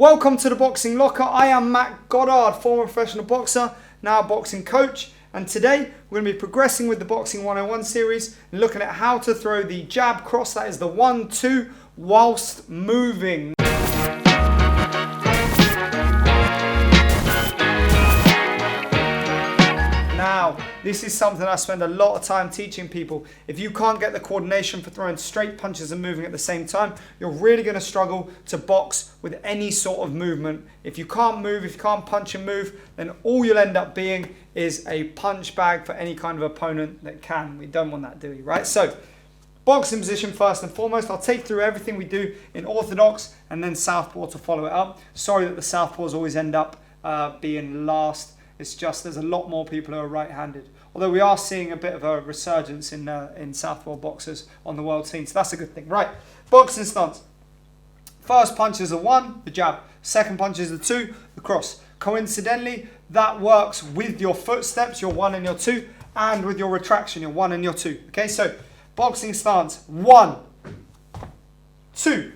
Welcome to the Boxing Locker. I am Matt Goddard, former professional boxer, now boxing coach. And today we're going to be progressing with the Boxing 101 series and looking at how to throw the jab cross, that is the 1-2, whilst moving. Now, this is something I spend a lot of time teaching people. If you can't get the coordination for throwing straight punches and moving at the same time, you're really going to struggle to box with any sort of movement. If you can't move, if you can't punch and move, then all you'll end up being is a punch bag for any kind of opponent that can. We don't want that, do we? Right? So, boxing position first and foremost. I'll take through everything we do in orthodox and then southpaw to follow it up. Sorry that the southpaws always end up being last. It's just there's a lot more people who are right-handed. Although we are seeing a bit of a resurgence in southpaw boxers on the world scene, so that's a good thing. Right, boxing stance. First punch is the 1, the jab. Second punch is the 2, the cross. Coincidentally, that works with your footsteps, your 1 and your 2, and with your retraction, your 1 and your 2. Okay, so boxing stance, 1, 2.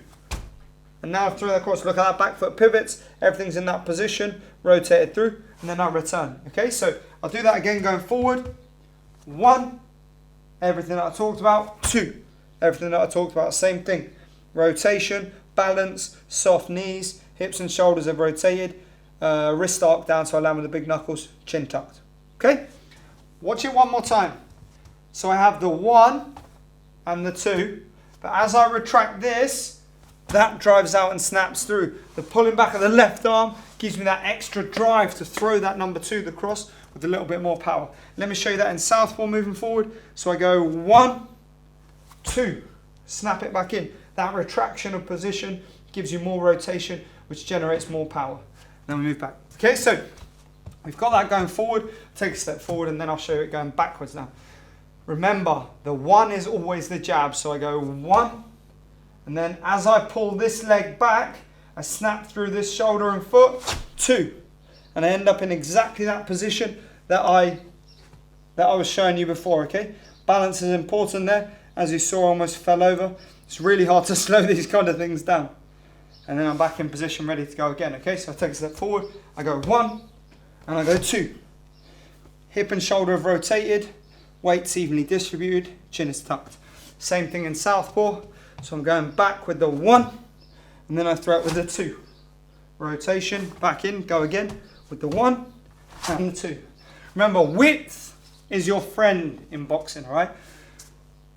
And now through that cross, look at that back foot pivots, everything's in that position, rotate it through, and then I return. Okay, so I'll do that again going forward. 1, everything that I talked about. 2, everything that I talked about. Same thing. Rotation, balance, soft knees, hips and shoulders are rotated, wrist arc down so I land with the big knuckles, chin tucked. Okay, watch it one more time. So I have the 1 and the 2, but as I retract this, that drives out and snaps through. The pulling back of the left arm gives me that extra drive to throw that number 2, the cross, with a little bit more power. Let me show you that in southpaw moving forward. So I go 1, 2, snap it back in. That retraction of position gives you more rotation, which generates more power. Then we move back. Okay, so we've got that going forward. Take a step forward and then I'll show you it going backwards now. Remember, the 1 is always the jab. So I go 1, and then as I pull this leg back, I snap through this shoulder and foot, 2. And I end up in exactly that position that I was showing you before, okay? Balance is important there. As you saw, I almost fell over. It's really hard to slow these kind of things down. And then I'm back in position, ready to go again, okay? So I take a step forward, I go 1, and I go 2. Hip and shoulder have rotated, weights evenly distributed, chin is tucked. Same thing in southpaw. So I'm going back with the 1, and then I throw it with the 2. Rotation, back in, go again with the 1 and the 2. Remember, width is your friend in boxing, all right?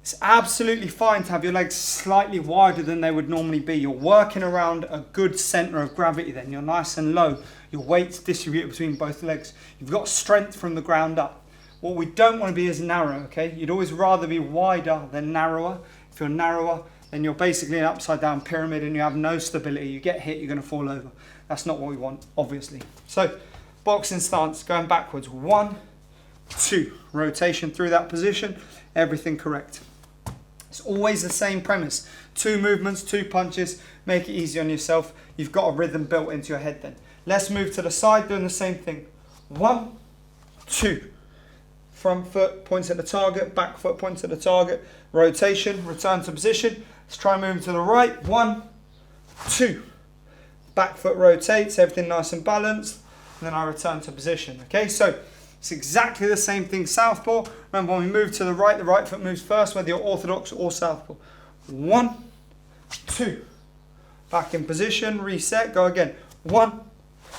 It's absolutely fine to have your legs slightly wider than they would normally be. You're working around a good center of gravity then. You're nice and low. Your weight's distributed between both legs. You've got strength from the ground up. What we don't want to be is narrow, okay? You'd always rather be wider than narrower. If you're narrower, then you're basically an upside down pyramid and you have no stability. You get hit, you're going to fall over. That's not what we want, obviously. So, boxing stance, going backwards. 1, 2. Rotation through that position. Everything correct. It's always the same premise. 2 movements, 2 punches. Make it easy on yourself. You've got a rhythm built into your head then. Let's move to the side, doing the same thing. 1, 2. Front foot points at the target, back foot points at the target. Rotation, return to position. Let's try moving to the right. 1, 2. Back foot rotates, everything nice and balanced. And then I return to position. Okay, so it's exactly the same thing southpaw. Remember, when we move to the right foot moves first, whether you're orthodox or southpaw. 1, 2. Back in position, reset, go again. 1,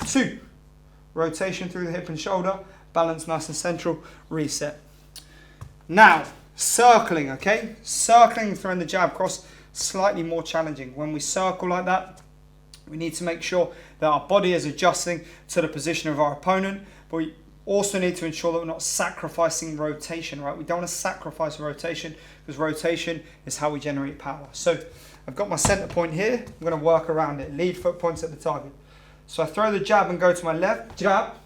2. Rotation through the hip and shoulder. Balance nice and central, reset. Now, circling, okay? Circling, throwing the jab cross, slightly more challenging. When we circle like that, we need to make sure that our body is adjusting to the position of our opponent, but we also need to ensure that we're not sacrificing rotation, right? We don't want to sacrifice rotation because rotation is how we generate power. So I've got my center point here. I'm going to work around it. Lead foot points at the target. So I throw the jab and go to my left, jab,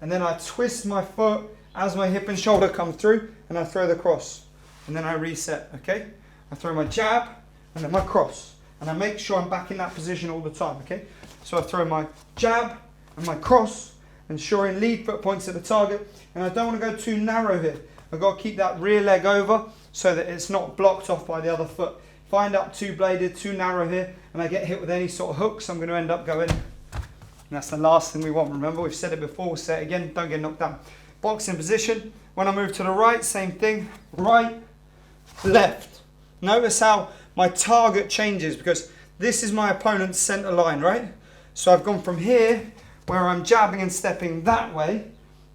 and then I twist my foot as my hip and shoulder come through, and I throw the cross. And then I reset, okay? I throw my jab, and then my cross. And I make sure I'm back in that position all the time, okay? So I throw my jab and my cross, ensuring lead foot points at the target. And I don't want to go too narrow here. I've got to keep that rear leg over so that it's not blocked off by the other foot. If I end up too bladed, too narrow here, and I get hit with any sort of hooks, I'm going to end up going And that's the last thing we want. Remember, we've said it before, we'll say it again, don't get knocked down. Boxing position. When I move to the right, same thing. Right, left. Notice how my target changes because this is my opponent's center line, right? So I've gone from here, where I'm jabbing and stepping that way,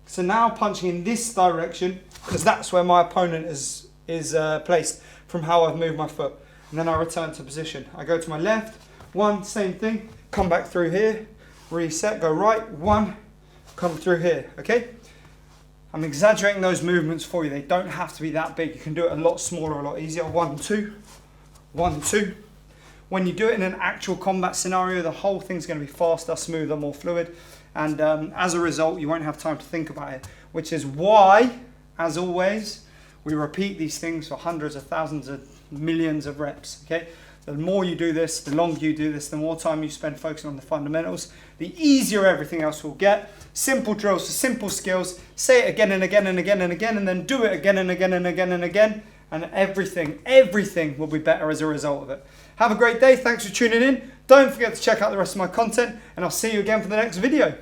so now punching in this direction, because that's where my opponent is placed from how I've moved my foot. And then I return to position. I go to my left, one, same thing, come back through here, reset, go right, one, come through here, okay? I'm exaggerating those movements for you. They don't have to be that big. You can do it a lot smaller, a lot easier. 1, 2, 1, 2. When you do it in an actual combat scenario, the whole thing's going to be faster, smoother, more fluid. And as a result, you won't have time to think about it, which is why, as always, we repeat these things for hundreds of thousands of millions of reps, okay? The more you do this, the longer you do this, the more time you spend focusing on the fundamentals, the easier everything else will get. Simple drills for simple skills. Say it again and again and again and again, and then do it again and again and again and again, and everything will be better as a result of it. Have a great day. Thanks for tuning in. Don't forget to check out the rest of my content, and I'll see you again for the next video.